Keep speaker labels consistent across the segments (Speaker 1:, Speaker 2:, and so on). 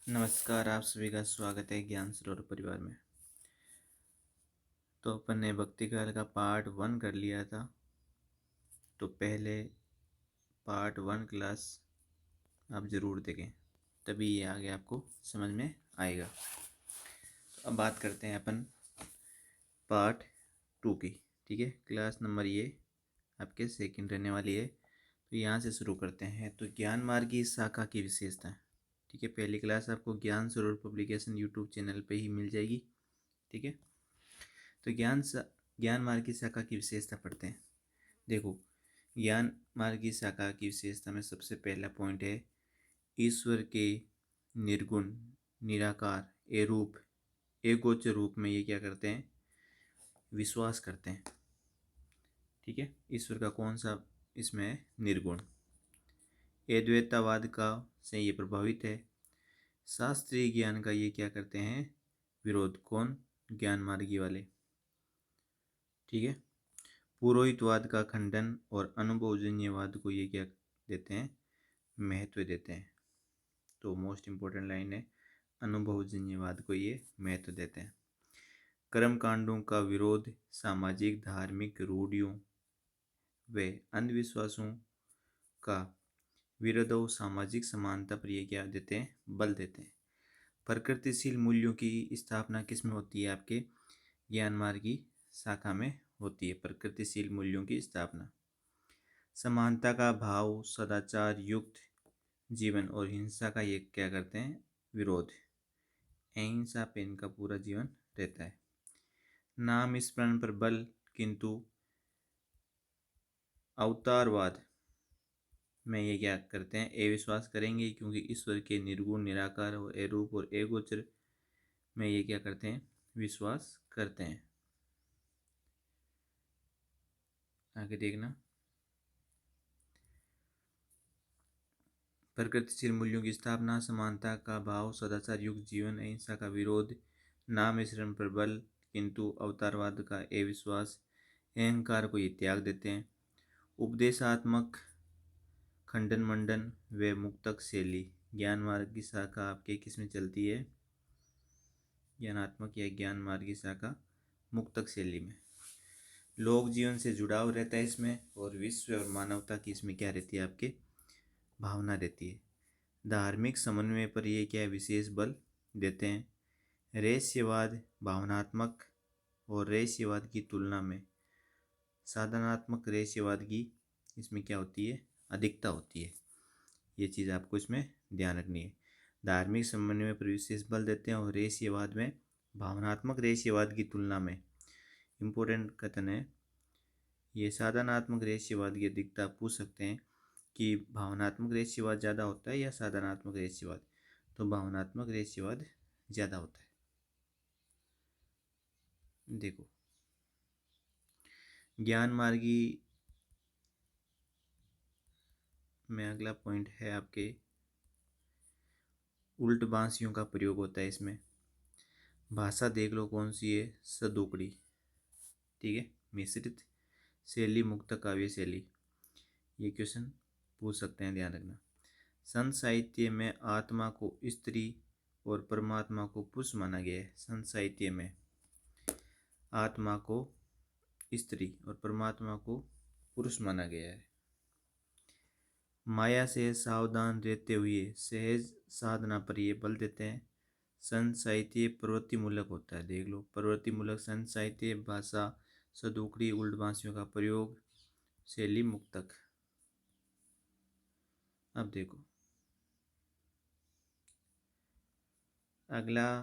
Speaker 1: नमस्कार, आप सभी का स्वागत है ज्ञान सरोवर परिवार में। तो अपन ने भक्ति काल का पार्ट 1 कर लिया था। तो पहले पार्ट 1 क्लास आप ज़रूर देखें, तभी ये आगे आपको समझ में आएगा। तो अब बात करते हैं अपन पार्ट 2 की। ठीक है, क्लास नंबर ये आपके सेकंड रहने वाली है। तो यहाँ से शुरू करते हैं। तो ज्ञान मार्ग की शाखा की विशेषताएं। ठीक है, पहली क्लास आपको ज्ञान सरोवर पब्लिकेशन यूट्यूब चैनल पे ही मिल जाएगी। ठीक है, तो ज्ञान मार्ग की शाखा की विशेषता पढ़ते हैं। देखो, ज्ञान मार्ग की शाखा की विशेषता में सबसे पहला पॉइंट है ईश्वर के निर्गुण, निराकार, एरूप, एगोचर रूप में ये क्या करते हैं, विश्वास करते हैं। ठीक है, ईश्वर का कौन सा इसमें है, निर्गुण। अद्वैतवाद का से ये प्रभावित है। शास्त्रीय ज्ञान का ये क्या करते हैं, विरोध। कौन, ज्ञान मार्गी वाले। ठीक है, पुरोहितवाद का खंडन और अनुभवजन्यवाद को ये क्या देते हैं, महत्व देते हैं। तो मोस्ट इम्पोर्टेंट लाइन है, अनुभवजन्यवाद को ये महत्व देते हैं। कर्म कांडों का विरोध, सामाजिक धार्मिक रूढ़ियों व अंधविश्वासों का विरोध और सामाजिक समानता पर ये क्या देते हैं, बल देते हैं। प्रकृतिशील मूल्यों की स्थापना किस में होती है, आपके ज्ञान मार्ग की शाखा में होती है। प्रकृतिशील मूल्यों की स्थापना, समानता का भाव, सदाचार युक्त जीवन और हिंसा का ये क्या करते हैं, विरोध। अहिंसा पे इनका पूरा जीवन रहता है। नाम स्मरण पर बल, किंतु अवतारवाद में ये क्या करते हैं, अविश्वास करेंगे, क्योंकि ईश्वर के निर्गुण, निराकार और अरूप और एगोचर में ये क्या करते हैं, विश्वास करते हैं। आगे देखना, प्रकृतिशील मूल्यों की स्थापना, समानता का भाव, सदाचार युक्त जीवन, अहिंसा का विरोध, नाम स्मरण पर बल, किंतु अवतारवाद का अविश्वास, अहंकार को ये त्याग देते हैं। उपदेशात्मक खंडन मंडन व मुक्तक शैली। ज्ञान मार्ग की शाखा आपके किस में चलती है, ज्ञानात्मक या ज्ञान मार्ग की शाखा मुक्तक शैली में। लोक जीवन से जुड़ाव रहता है इसमें, और विश्व और मानवता की इसमें क्या रहती है, आपके भावना रहती है। धार्मिक समन्वय पर ये क्या विशेष बल देते हैं। रहस्यवाद, भावनात्मक और रहस्यवाद की तुलना में साधनात्मक रहस्यवाद की इसमें क्या होती है, अधिकता होती है। ये चीज़ आपको इसमें ध्यान रखनी है। धार्मिक समन्वय पर विशेष बल देते हैं, और रहस्यवाद में, भावनात्मक रहस्यवाद की तुलना में, इम्पोर्टेंट कथन है ये, साधनात्मक रहस्यवाद की अधिकता। पूछ सकते हैं कि भावनात्मक रहस्यवाद ज़्यादा होता है या साधनात्मक रहस्यवाद, तो भावनात्मक रहस्यवाद ज़्यादा होता है। देखो, ज्ञान मार्गी में अगला पॉइंट है आपके, उल्ट बांसियों का प्रयोग होता है इसमें। भाषा देख लो कौन सी है, सदोकड़ी। ठीक है, मिश्रित शैली, मुक्त काव्य शैली। ये क्वेश्चन पूछ सकते हैं, ध्यान रखना। संत साहित्य में आत्मा को स्त्री और परमात्मा को पुरुष माना गया है। संत साहित्य में आत्मा को स्त्री और परमात्मा को पुरुष माना गया है। माया से सावधान रहते हुए सहज साधना पर ये बल देते हैं। संत साहित्य प्रवृत्ति मूलक होता है, देख लो, प्रवृत्ति मूलक संत साहित्य। भाषा सदुकड़ी, उल्ट बांसियों का प्रयोग, शैली मुक्तक। अब देखो, अगला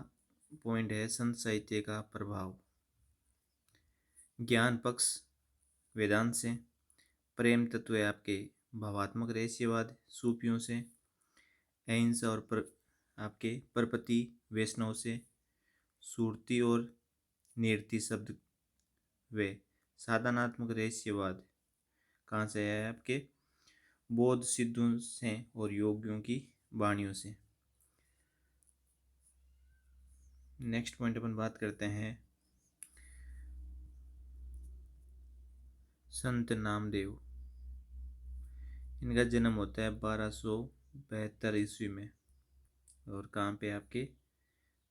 Speaker 1: पॉइंट है संत साहित्य का प्रभाव। ज्ञान पक्ष वेदांत से, प्रेम तत्व है आपके भावात्मक रहस्यवाद सूफियों से, अहिंसा और आपके परपति वैष्णव से, सुरती और निरति शब्द वे साधनात्मक रहस्यवाद कहाँ से आया है, आपके बौद्ध सिद्धों से और योगियों की वाणियों से। नेक्स्ट पॉइंट अपन बात करते हैं संत नामदेव। इनका जन्म होता है 1272 ईस्वी में। और कहाँ पे आपके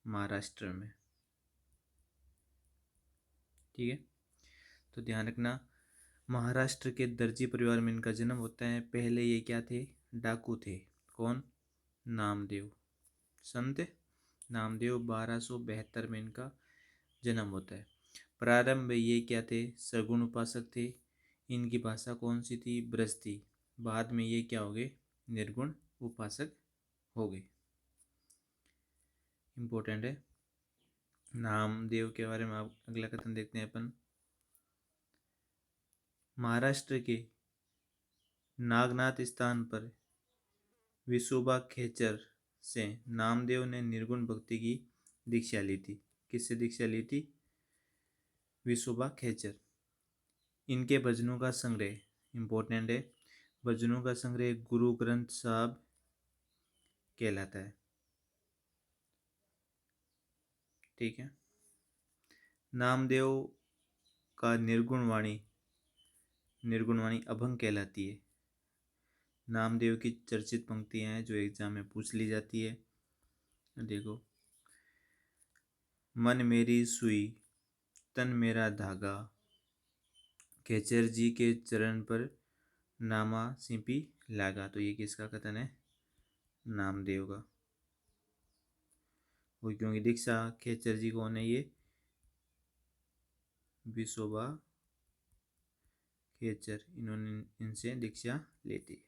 Speaker 1: महाराष्ट्र में। ठीक है, तो ध्यान रखना महाराष्ट्र के दर्जी परिवार में इनका जन्म होता है। पहले ये क्या थे, डाकू थे। कौन, नामदेव, संत नामदेव। 1272 में इनका जन्म होता है। प्रारंभ में ये क्या थे, सगुण उपासक थे। इनकी भाषा कौन सी थी, ब्रज थी। बाद में ये क्या हो गए, निर्गुण उपासक हो गए। इम्पोर्टेंट है। नामदेव के बारे में आप अगला कथन देखते हैं अपन। महाराष्ट्र के नागनाथ स्थान पर विसोबा खेचर से नामदेव ने निर्गुण भक्ति की दीक्षा ली थी। किससे दीक्षा ली थी, विसोबा खेचर। इनके भजनों का संग्रह, इम्पोर्टेंट है, भजनों का संग्रह गुरु ग्रंथ साहब कहलाता है। ठीक है, नामदेव का निर्गुण वाणी अभंग कहलाती है। नामदेव की चर्चित पंक्तियां हैं जो एग्जाम में पूछ ली जाती है। देखो, मन मेरी सुई तन मेरा धागा, खेचर जी के चरण पर नामा सिंपी लागा। तो ये किसका कथन है, नामदेव का। वो क्योंकि दीक्षा खेचर जी कौन है, ये विसोबा खेचर, इन्होंने इनसे दीक्षा लेती।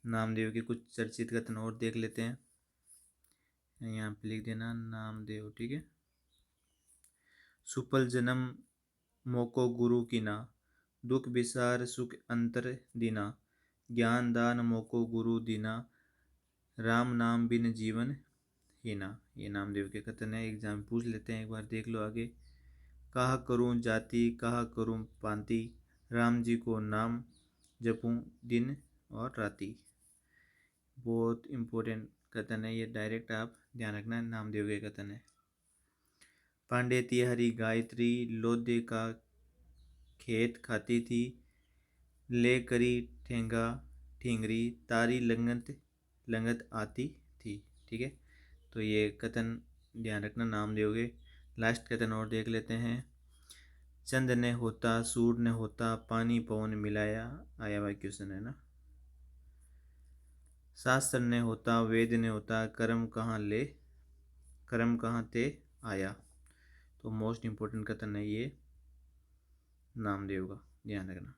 Speaker 1: नामदेव के कुछ चर्चित कथन और देख लेते हैं। यहाँ पे लिख देना नामदेव। ठीक है, सुफल जन्म मोको गुरु कीना, दुख विसार सुख अंतर दीना, ज्ञान दान मोको गुरु दीना, राम नाम बिन जीवन हीना। ये नामदेव के कथन है, एग्जाम पूछ लेते हैं, एक बार देख लो आगे। कहा करूं जाति कहा करूं पांति, राम जी को नाम जपूं दिन और राति। बहुत इम्पोर्टेंट कथन है ये, डायरेक्ट आप ध्यान रखना, नामदेव के कथन है। पांडे तिहारी गायत्री, लोदे का खेत खाती थी, ले करी ठेंगा ठेंगरी, तारी लंगत लंगत आती थी। ठीक है, तो ये कथन ध्यान रखना नामदेव के। लास्ट कथन और देख लेते हैं। चंद ने होता सूर ने होता, पानी पवन मिलाया, आया हुआ क्वेश्चन है ना। शास्त्र ने होता वेद ने होता, कर्म कहाँ ते आया। तो मोस्ट इम्पोर्टेंट कथन है ये नामदेव का, ध्यान रखना।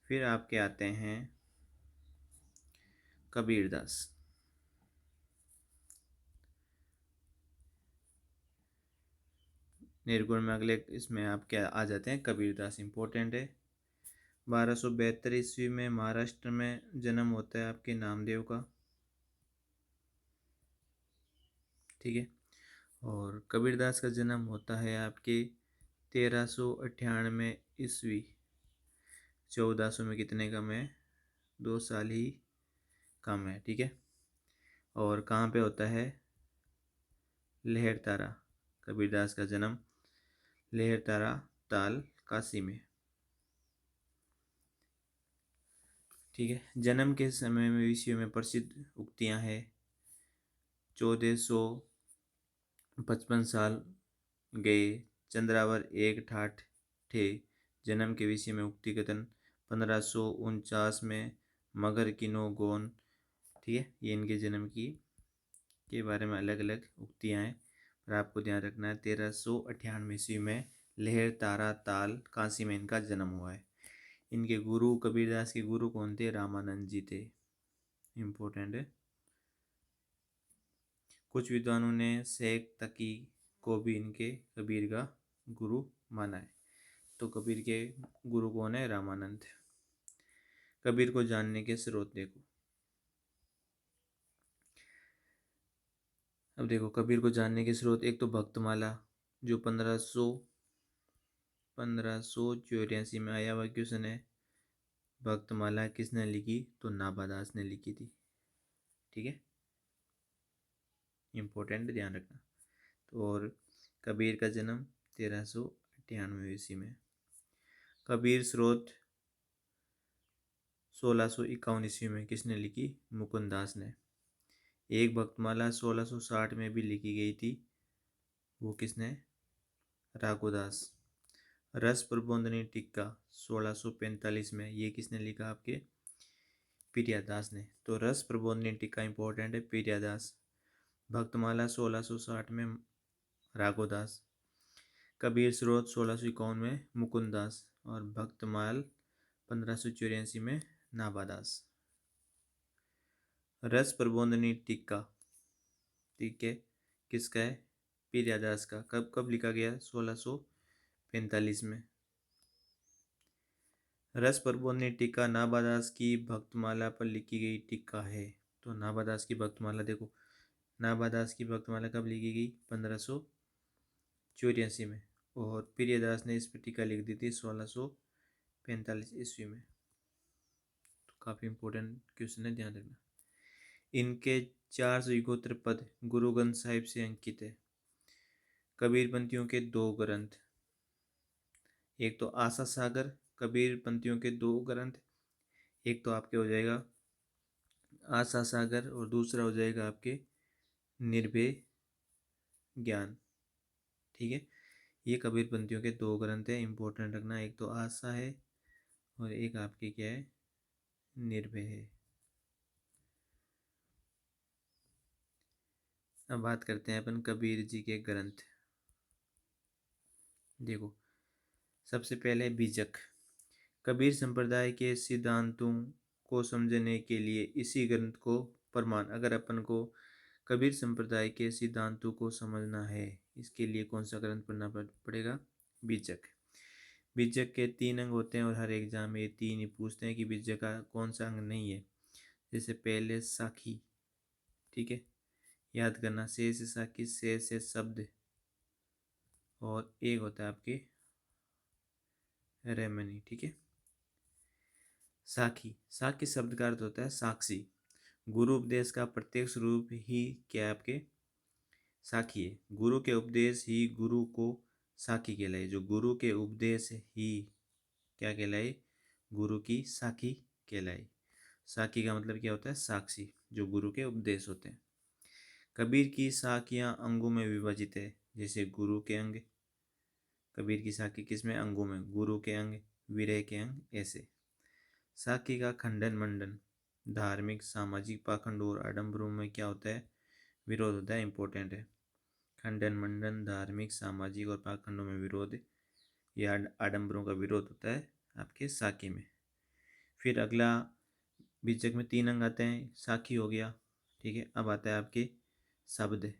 Speaker 1: फिर आपके आते हैं कबीरदास। निर्गुण में अगले इसमें आप क्या आ जाते हैं, कबीरदास इम्पोर्टेंट है। 1272 ईस्वी में महाराष्ट्र में जन्म होता है आपके नामदेव का। ठीक है, और कबीरदास का जन्म होता है आपके 1398 ईस्वी। 1400 में कितने कम है, 2 साल ही कम है। ठीक है, और कहाँ पे होता है, लहरतारा। कबीरदास का जन्म लहरतारा ताल काशी में। ठीक है, जन्म के समय में विषयों में प्रसिद्ध उक्तियां हैं। 1455 साल गए चंद्रावर एक ठाठ थे, जन्म के विषय में उक्ति कथन। 1549 में मगर किनो गोन। ठीक है, ये इनके जन्म की के बारे में अलग अलग उक्तियां हैं, पर आपको ध्यान रखना है 1398 ईस्वी में लहर तारा ताल काशी में इनका जन्म हुआ है। इनके गुरु, कबीरदास के गुरु कौन थे, रामानंद जी थे। इम्पोर्टेंट है। कुछ विद्वानों ने शेख तकी को भी इनके कबीर का गुरु माना है। तो कबीर के गुरु कौन है, रामानंद। कबीर को जानने के स्रोत देखो। अब देखो, कबीर को जानने के स्रोत, एक तो भक्तमाला जो 1584 में आया हुआ क्वेश्चन है। भक्तमाला किसने लिखी, तो नाभादास ने लिखी थी। ठीक है, इम्पोर्टेंट, ध्यान रखना। तो और कबीर का जन्म 1398 ईस्वी में। कबीर स्रोत 1651 ईस्वी में किसने लिखी? मुकुंददास ने। एक भक्तमाला 1660 में भी लिखी गई थी, वो किसने? राघुदास। रस प्रबोधिनी टीका 1645 में, ये किसने लिखा? आपके पीरियादास ने। तो रस प्रबोधिनी टीका इंपॉर्टेंट है, पीरियादास। भक्तमाला 1660 में राघुदास। कबीर स्रोत 1651 में मुकुंददास। और भक्तमाल 1584 में नाभादास। रस प्रबोधिनी टीका, ठीक है, किसका है? पीरियादास का। कब कब लिखा गया? 1645 में। रस प्रबोधिनी टीका नाभादास की भक्तमाला पर लिखी गई टीका है। तो नाभादास की भक्तमाला देखो, नाभादास की भक्तमाला कब लिखी गई? 1584 में। और पीरियादास ने इस पर टीका लिख दी थी 1645 ईस्वी में। तो काफ़ी इंपॉर्टेंट क्वेश्चन है, ध्यान रखना। इनके 471 पद गुरु ग्रंथ साहिब से अंकित है। कबीरपंथियों के दो ग्रंथ, एक तो आशा सागर, कबीरपंथियों के दो ग्रंथ, एक तो आपके हो जाएगा आशा सागर और दूसरा हो जाएगा आपके निर्भय ज्ञान। ठीक है, ये कबीरपंथियों के दो ग्रंथ है, इंपॉर्टेंट रखना। एक तो आशा है और एक आपकी क्या है? निर्भय है। अब बात करते हैं अपन कबीर जी के ग्रंथ। देखो, सबसे पहले बीजक। कबीर संप्रदाय के सिद्धांतों को समझने के लिए इसी ग्रंथ को प्रमाण, अगर अपन को कबीर संप्रदाय के सिद्धांतों को समझना है, इसके लिए कौन सा ग्रंथ पढ़ना पड़ेगा? बीजक। बीजक के 3 अंग होते हैं और हर एग्जाम में ये 3 ही पूछते हैं कि बीजक का कौन सा अंग नहीं है। जैसे पहले साखी, ठीक है, याद करना, से साखी, से शब्द, और एक होता है आपके रेमनी। ठीक है, साखी, साखी शब्द का अर्थ होता है साक्षी। गुरु उपदेश का प्रत्यक्ष रूप ही क्या है? आपके साखी है। गुरु के उपदेश ही गुरु को साखी कहलाए। जो गुरु के उपदेश ही क्या कहलाए? गुरु की साखी कहलाए। साखी का मतलब क्या होता है? साक्षी, जो गुरु के उपदेश होते हैं। कबीर की साखियां अंगों में विभाजित है, जैसे गुरु के अंग। कबीर की साखी किसमें? अंगों में। गुरु के अंग, विरह के अंग, ऐसे। साखी का खंडन मंडन, धार्मिक सामाजिक पाखंड और आडंबरों में क्या होता है? विरोध होता है, इंपॉर्टेंट है। खंडन मंडन, धार्मिक सामाजिक और पाखंडों में विरोध या आडंबरों का विरोध होता है आपके साखी में। फिर अगला, बीजक में 3 अंग आते हैं, साखी हो गया, ठीक है। अब आता है आपके शब्द।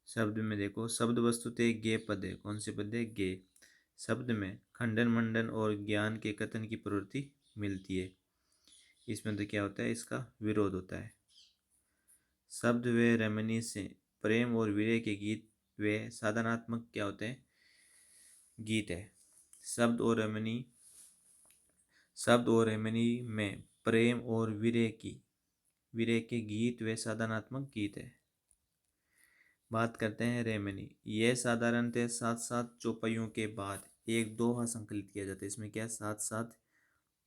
Speaker 1: शब्द में देखो, शब्द वस्तुतः गे पद है। कौन से पद है? गे। शब्द में खंडन मंडन और ज्ञान के कथन की प्रवृत्ति मिलती है। इसमें तो क्या होता है? इसका विरोध होता है। शब्द व रमणी से प्रेम और विरह के गीत व साधनात्मक क्या होते हैं? गीत है। शब्द और रमणी, शब्द और रमणी में प्रेम और विरह के गीत व साधनात्मक गीत है। बात करते हैं रेमनी। यह साधारणतः 7-7 चौपाइयों के बाद एक दोहा संकलित किया जाता है। इसमें क्या? 7-7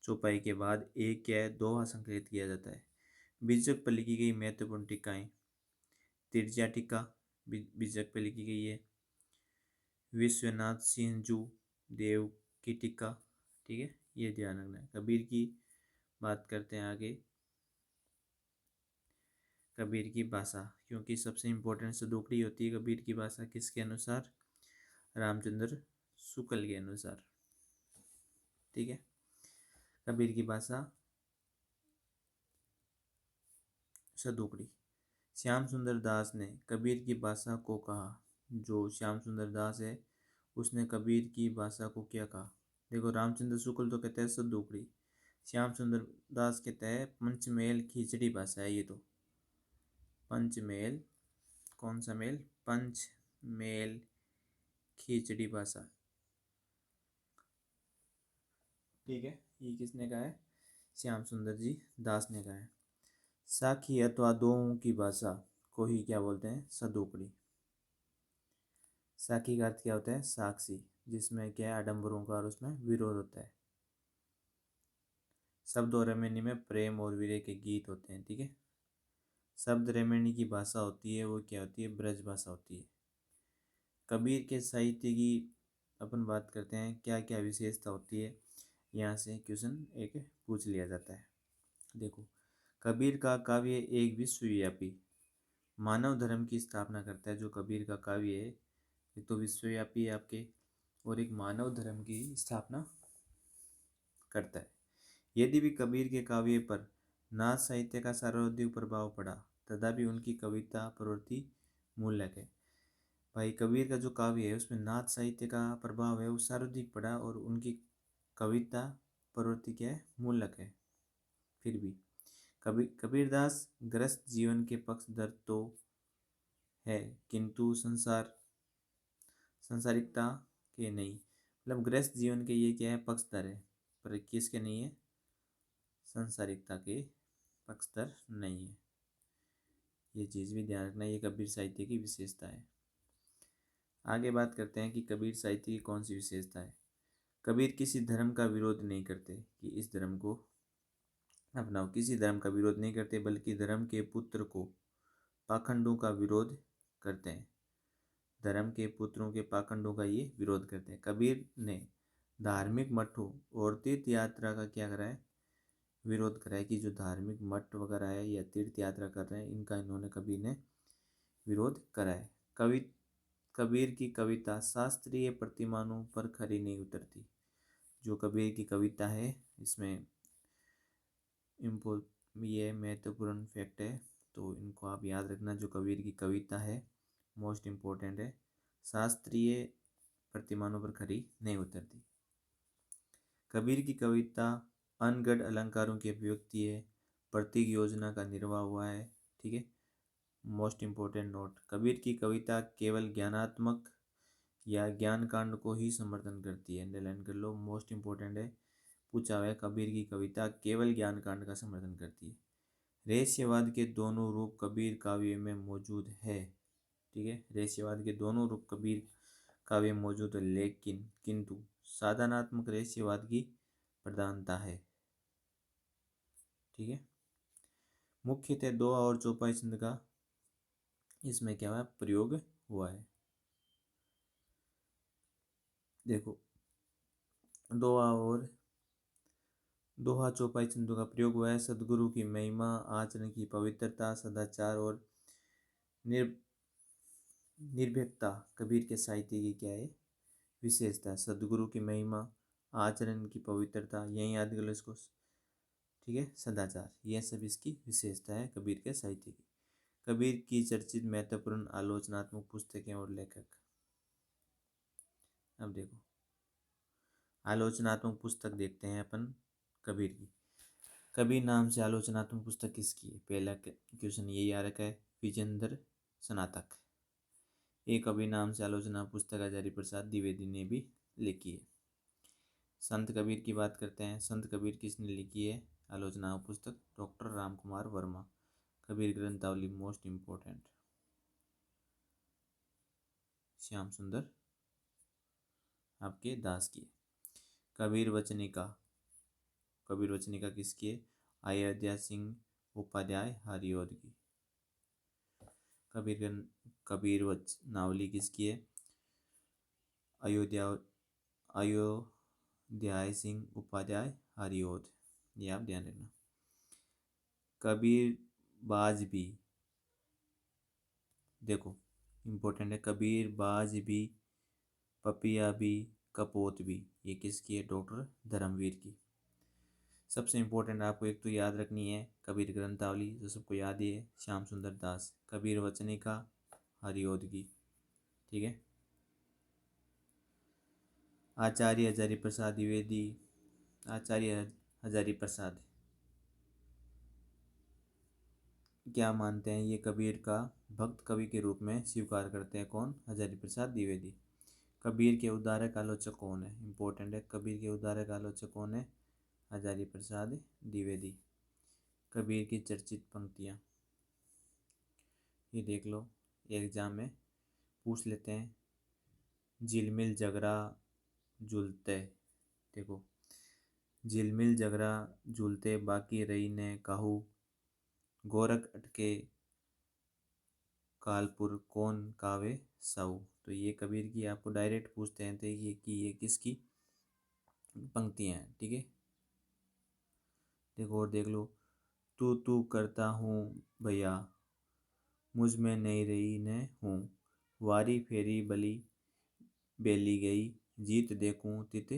Speaker 1: चौपाई के बाद एक क्या है? दोहा संकलित किया जाता है। बीजक पर लिखी गई महत्वपूर्ण टीकाएं। तिरजा टीका बीजक पर लिखी गई है। विश्वनाथ सिंह देव की टीका, ठीक है, ये ध्यान रखना है। कबीर की बात करते हैं आगे। कबीर की भाषा, क्योंकि सबसे इम्पोर्टेंट सदोकड़ी होती है कबीर की भाषा, किसके अनुसार? रामचंद्र शुक्ल के अनुसार, ठीक है। कबीर की भाषा सदोकड़ी। श्याम सुंदर दास ने कबीर की भाषा को कहा। जो श्याम सुंदर दास है उसने कबीर की भाषा को क्या कहा? देखो, रामचंद्र शुक्ल तो कहते हैं सदोकड़ी, श्याम सुंदर दास कहता है पंचमेल खिचड़ी भाषा है ये। तो पंचमेल, कौन सा मेल? पंचमेल खिचड़ी भाषा, ठीक है। ये किसने कहा है? श्याम सुंदर जी दास ने कहा है। साखी अथवा दोओं की भाषा को ही क्या बोलते हैं? सदोकड़ी। साखी का अर्थ क्या होता है? साक्षी, जिसमें क्या है? आडंबरों का और उसमें विरोध होता है। शब्द और रमणी में प्रेम और विरह के गीत होते हैं, ठीक है। शब्द रमणी की भाषा होती है वो क्या होती है, ब्रज भाषा होती है। कबीर के साहित्य की अपन बात करते हैं, क्या क्या विशेषता होती है, यहाँ से क्वेश्चन एक पूछ लिया जाता है। देखो, कबीर का काव्य एक विश्वव्यापी मानव धर्म की स्थापना करता है। जो कबीर का काव्य है ये तो विश्वव्यापी है आपके, और एक मानव धर्म की स्थापना करता है। यदि भी कबीर के काव्य पर नाथ साहित्य का सर्वाधिक प्रभाव पड़ा, तथापि उनकी कविता प्रवृत्ति मूल्यक है। भाई कबीर का जो काव्य है उसमें नाथ साहित्य का प्रभाव है वो सर्वाधिक पड़ा, और उनकी कविता प्रवृत्ति क्या है, मूल्यक है। फिर भी कबीरदास ग्रस्त जीवन के पक्षधर तो है, किंतु संसारिकता के नहीं। मतलब ग्रस्त जीवन के ये क्या है, पक्षधर है, पर किसके नहीं है, संसारिकता के पक्षधर नहीं है। ये चीज़ भी ध्यान रखना, ये कबीर साहित्य की विशेषता है। आगे बात करते हैं कि कबीर साहित्य की कौन सी विशेषता है। कबीर किसी धर्म का विरोध नहीं करते कि इस धर्म को अपनाओ, किसी धर्म का विरोध नहीं करते, बल्कि धर्म के पुत्र को पाखंडों का विरोध करते हैं। धर्म के पुत्रों के पाखंडों का ये विरोध करते हैं। कबीर ने धार्मिक मठों और तीर्थ यात्रा का क्या करा है, विरोध करा है। कि जो धार्मिक मठ वगैरह है या तीर्थ यात्रा कर रहे हैं, इनका इन्होंने कबीर ने विरोध करा है। कबीर की कविता शास्त्रीय प्रतिमानों पर खरी नहीं उतरती। जो कबीर की कविता है इसमें ये महत्वपूर्ण फैक्ट है, तो इनको आप याद रखना। जो कबीर की कविता है मोस्ट इम्पोर्टेंट है, शास्त्रीय प्रतिमानों पर खरी नहीं उतरती। कबीर की कविता अनगढ़ अलंकारों की अभिव्यक्ति है, प्रतीक योजना का निर्वाह हुआ है, ठीक है। मोस्ट इम्पोर्टेंट नोट, कबीर की कविता केवल ज्ञानात्मक या ज्ञान कांड को ही समर्थन करती है। अंडरलाइन कर लो, मोस्ट इम्पोर्टेंट है, पूछा हुआ है। कबीर की कविता केवल ज्ञान कांड का समर्थन करती है। रहस्यवाद के दोनों रूप कबीर काव्य में मौजूद है, ठीक है। रहस्यवाद के दोनों रूप कबीर काव्य में मौजूद है, लेकिन किंतु साधनात्मक रहस्यवाद की प्रधानता है, ठीक है। मुख्यतः दोहा और चौपाई छंद का इसमें क्या हुआ, प्रयोग हुआ है। देखो, दोहा चौपाई छंदों का प्रयोग हुआ है। सदगुरु की महिमा, आचरण की पवित्रता, सदाचार और निर्भीकता कबीर के साहित्य की क्या है, विशेषता। सदगुरु की महिमा, आचरण की पवित्रता, यही याद कर लो इसको, ठीक है। सदाचार, यह सब इसकी विशेषता है कबीर के साहित्य की। कबीर की चर्चित महत्वपूर्ण आलोचनात्मक पुस्तकें और लेखक। अब देखो, आलोचनात्मक पुस्तक देखते हैं अपन कबीर की। कबीर नाम से आलोचनात्मक पुस्तक किसकी है, पहला क्वेश्चन यही आ रखा है, विजेंद्र स्नातक। एक कबीर नाम से आलोचना पुस्तक हजारी प्रसाद द्विवेदी ने भी लिखी है। संत कबीर की बात करते हैं। संत कबीर किसने लिखी है आलोचना पुस्तक, डॉक्टर राम कुमार वर्मा। कबीर ग्रंथावली मोस्ट इम्पोर्टेंट, श्याम सुंदर आपके दास की। कबीर वचनिका, कबीर वचनिका किसकी है, अयोध्या सिंह उपाध्याय हरिऔध की। कबीर वचनावली किसकी है, अयोध्याय सिंह उपाध्याय हरिऔध, ये आप ध्यान रखना। कबीर बाज भी, देखो इम्पोर्टेंट है, कबीर बाज भी, पपिया भी, कपोत भी, ये किसकी है, डॉक्टर धर्मवीर की। सबसे इम्पोर्टेंट आपको एक तो याद रखनी है कबीर ग्रंथावली, जो सबको याद ही है, श्याम सुंदर दास। कबीर वचनिका हरिऔध की, ठीक है। आचार्य हजारी प्रसाद द्विवेदी, आचार्य हजारी प्रसाद क्या मानते हैं, ये कबीर का भक्त कवि के रूप में स्वीकार करते हैं। कौन, हजारी प्रसाद द्विवेदी। कबीर के उद्धारक आलोचक कौन है, इंपॉर्टेंट है, कबीर के उद्धारक आलोचक कौन है, हजारी प्रसाद द्विवेदी। कबीर की चर्चित पंक्तियाँ ये देख लो, एग्जाम में पूछ लेते हैं। झिलमिल जगरा झुलते, देखो झिलमिल जगरा झूलते बाकी रही ने काहू, गोरख अटके कालपुर कौन कावे साऊ। तो ये कबीर की आपको डायरेक्ट पूछते हैं थे कि ये किसकी पंक्तियाँ हैं, ठीक है। देखो और देख लो, तू करता हूँ भैया, मुझ में नहीं रही न हूँ, वारी फेरी बली बेली गई, जीत देखूं तित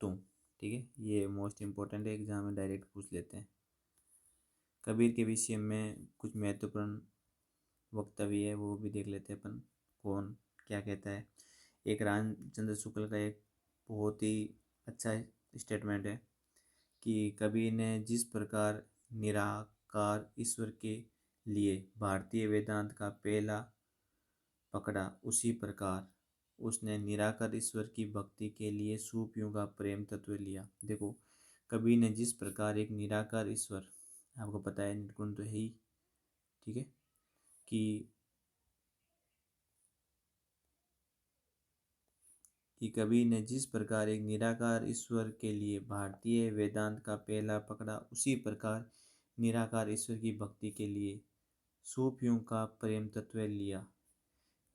Speaker 1: तुम। ठीक है, ये मोस्ट इम्पोर्टेंट है, एग्जाम में डायरेक्ट पूछ लेते हैं। कबीर के विषय में कुछ महत्वपूर्ण वक्तव्य है, वो भी देख लेते हैं अपन, कौन क्या कहता है। एक रामचंद्र शुक्ल का एक बहुत ही अच्छा स्टेटमेंट है कि कबीर ने जिस प्रकार निराकार ईश्वर के लिए भारतीय वेदांत का पहला पकड़ा, उसी प्रकार उसने निराकार ईश्वर की भक्ति के लिए सूफियों का प्रेम तत्व लिया। देखो, कबीर ने जिस प्रकार एक निराकार ईश्वर, आपको पता है निर्गुण तो है ही, ठीक है, कि कबीर ने जिस प्रकार एक निराकार ईश्वर के लिए भारतीय वेदांत का पहला पकड़ा, उसी प्रकार निराकार ईश्वर की भक्ति के लिए सूफियों का प्रेम तत्व लिया।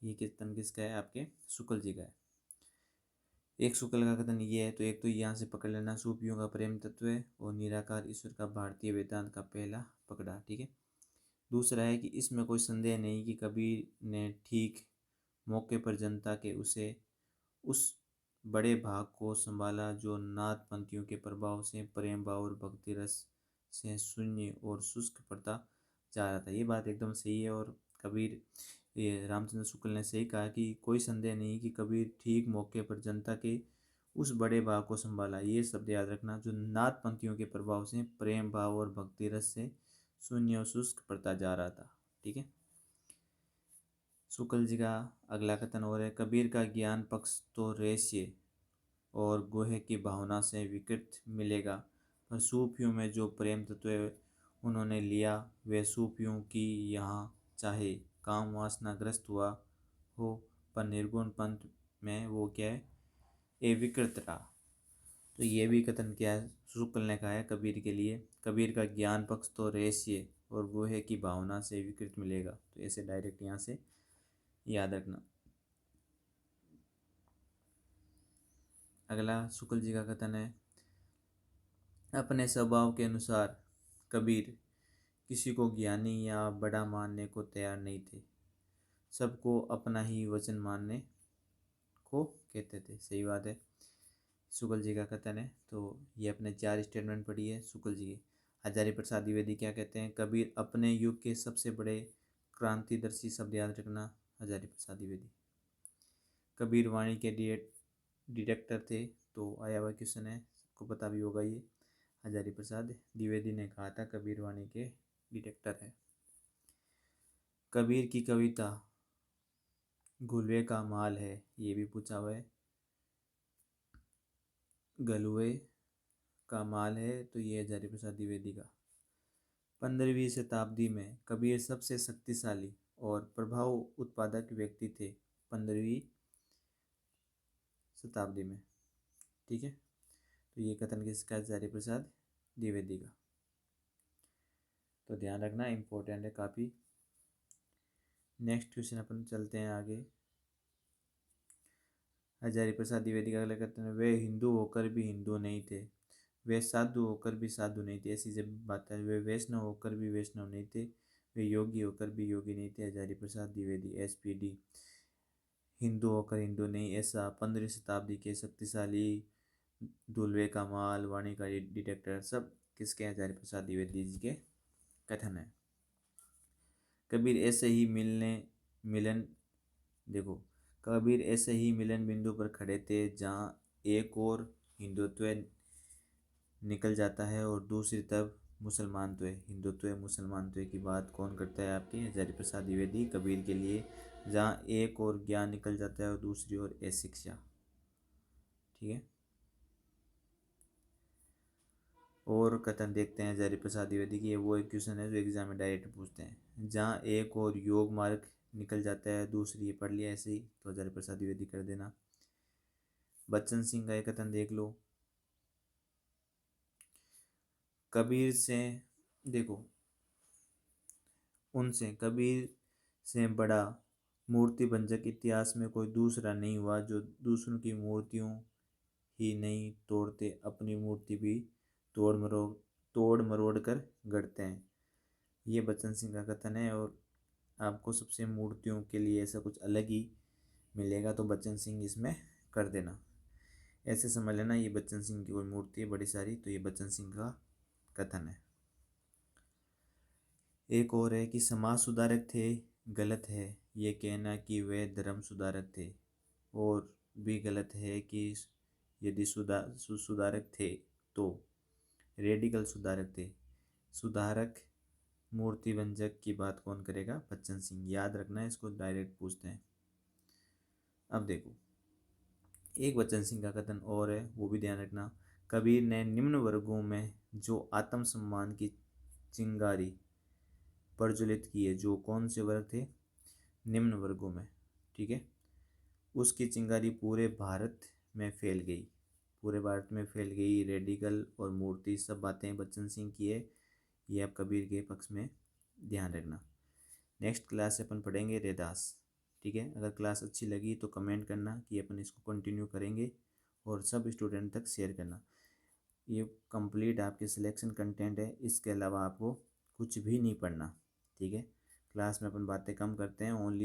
Speaker 1: ये कीर्तन किसका है? आपके शुक्ल जी का है। एक शुक्ल का कथन ये है, तो एक तो यहाँ से पकड़ लेना, सूफियों का प्रेम तत्व है और निराकार ईश्वर का भारतीय वेदांत का पहला पकड़ा, ठीक है। दूसरा है कि इसमें कोई संदेह नहीं कि कबीर ने ठीक मौके पर जनता के उस बड़े भाग को संभाला जो नाथ पंथियों के प्रभाव से प्रेम भाव और भक्ति रस से शून्य और शुष्क पड़ता जा रहा था। ये बात एकदम सही है और कबीर, ये रामचंद्र शुक्ल ने सही कहा कि कोई संदेह नहीं कि कबीर ठीक मौके पर जनता के उस बड़े भाव को संभाला। ये शब्द याद रखना, जो नाथ पंथियों के प्रभाव से प्रेम भाव और भक्ति रस से शून्य और शुष्क पड़ता जा रहा था, ठीक है। शुक्ल जी का अगला कथन और है, कबीर का ज्ञान पक्ष तो रहस्य और गोहे की भावना से विकृत मिलेगा, पर सूफियों में जो प्रेम तत्व उन्होंने लिया, वे सूफियों की यहाँ चाहे काम वासना ग्रस्त हुआ हो, पर निर्गुण पंथ में वो क्या है, ए विकृत रहा। तो ये भी कथन क्या है, शुक्ल ने कहा है कबीर के लिए, कबीर का ज्ञान पक्ष तो रहस्य और गोहे की भावना से विकृत मिलेगा। तो ऐसे डायरेक्ट यहाँ से याद रखना। अगला शुक्ल जी का कथन है, अपने स्वभाव के अनुसार कबीर किसी को ज्ञानी या बड़ा मानने को तैयार नहीं थे, सबको अपना ही वचन मानने को कहते थे। सही बात है, शुक्ल जी का कथन है। तो ये अपने 4 स्टेटमेंट पढ़ी है शुक्ल जी के। हजारी प्रसाद द्विवेदी क्या कहते हैं, कबीर अपने युग के सबसे बड़े क्रांतिदर्शी शब्द याद रखना, हजारी प्रसाद द्विवेदी। कबीर वाणी के डिटेक्टर थे, तो आया हुआ क्वेश्चन है, सबको पता भी होगा ये, हजारी प्रसाद द्विवेदी ने कहा था कबीर वाणी के डिटेक्टर है। कबीर की कविता गुलवे का माल है, ये भी पूछा हुआ है, गलुए का माल है, तो ये हजारी प्रसाद द्विवेदी का। 15वीं शताब्दी में कबीर सबसे शक्तिशाली और प्रभाव उत्पादक व्यक्ति थे, 15वीं शताब्दी में, ठीक है। तो ये कथन किसका, हजारी प्रसाद द्विवेदी का। तो ध्यान रखना, इम्पोर्टेंट है काफ़ी। नेक्स्ट क्वेश्चन अपन चलते हैं आगे। हजारी प्रसाद द्विवेदी का अगला कथन है, वे हिंदू होकर भी हिंदू नहीं थे, वे साधु होकर भी साधु नहीं थे। ऐसी जब बात है, वे वैष्णव होकर भी वैष्णव नहीं थे, वे योगी होकर भी योगी नहीं थे। हजारी प्रसाद द्विवेदी, SPD। हिंदू होकर हिंदू नहीं, ऐसा 15वीं शताब्दी के शक्तिशाली दुल्वे का माल, वाणी का डिटेक्टर, सब किसके, हजारी प्रसाद द्विवेदी जी के कथन है। कबीर ऐसे ही मिलन देखो, कबीर ऐसे ही मिलन बिंदु पर खड़े थे जहाँ एक और हिंदुत्व निकल जाता है और दूसरी तरफ मुसलमानत्व। हिंदुत्व मुसलमानत्व की बात कौन करता है, आपके हजारी प्रसाद द्विवेदी कबीर के लिए, जहाँ एक और ज्ञान निकल जाता है और दूसरी ओर अशिक्षा, ठीक है। और कथन देखते हैं हजारी प्रसाद द्विवेदी की, वो एक क्वेश्चन है जो एग्जाम में डायरेक्ट पूछते हैं, जहाँ एक और योग मार्ग निकल जाता है, दूसरी, ये पढ़ लिया ऐसे ही, तो हजारी प्रसाद द्विवेदी कर देना। बच्चन सिंह का एक कथन देख लो, कबीर से देखो, उनसे कबीर से बड़ा मूर्ति भंजक इतिहास में कोई दूसरा नहीं हुआ, जो दूसरों की मूर्तियों ही नहीं तोड़ते, अपनी मूर्ति भी तोड़ मरोड़ कर गढ़ते हैं। ये बच्चन सिंह का कथन है। और आपको सबसे मूर्तियों के लिए ऐसा कुछ अलग ही मिलेगा तो बच्चन सिंह इसमें कर देना। ऐसे समझ लेना ये बच्चन सिंह की कोई मूर्ति है बड़ी सारी, तो ये बच्चन सिंह का कथन है। एक और है कि समाज सुधारक थे, गलत है ये कहना कि वे धर्म सुधारक थे। और भी गलत है कि यदि सुधारक थे तो रेडिकल सुधारक थे। सुधारक मूर्ति भंजक की बात कौन करेगा? बच्चन सिंह। याद रखना है, इसको डायरेक्ट पूछते हैं। अब देखो, एक बच्चन सिंह का कथन और है, वो भी ध्यान रखना। कबीर ने निम्न वर्गों में जो आत्मसम्मान की चिंगारी प्रज्वलित की है, जो कौन से वर्ग थे? निम्न वर्गों में, ठीक है, उसकी चिंगारी पूरे भारत में फैल गई, पूरे भारत में फैल गई। रेडिकल और मूर्ति सब बातें बच्चन सिंह की है, ये आप कबीर के पक्ष में ध्यान रखना। नेक्स्ट क्लास से अपन पढ़ेंगे रैदास, ठीक है। अगर क्लास अच्छी लगी तो कमेंट करना कि अपन इसको कंटिन्यू करेंगे, और सब स्टूडेंट तक शेयर करना। ये कंप्लीट आपके सिलेक्शन कंटेंट है, इसके अलावा आपको कुछ भी नहीं पढ़ना, ठीक है। क्लास में अपन बातें कम करते हैं, ओनली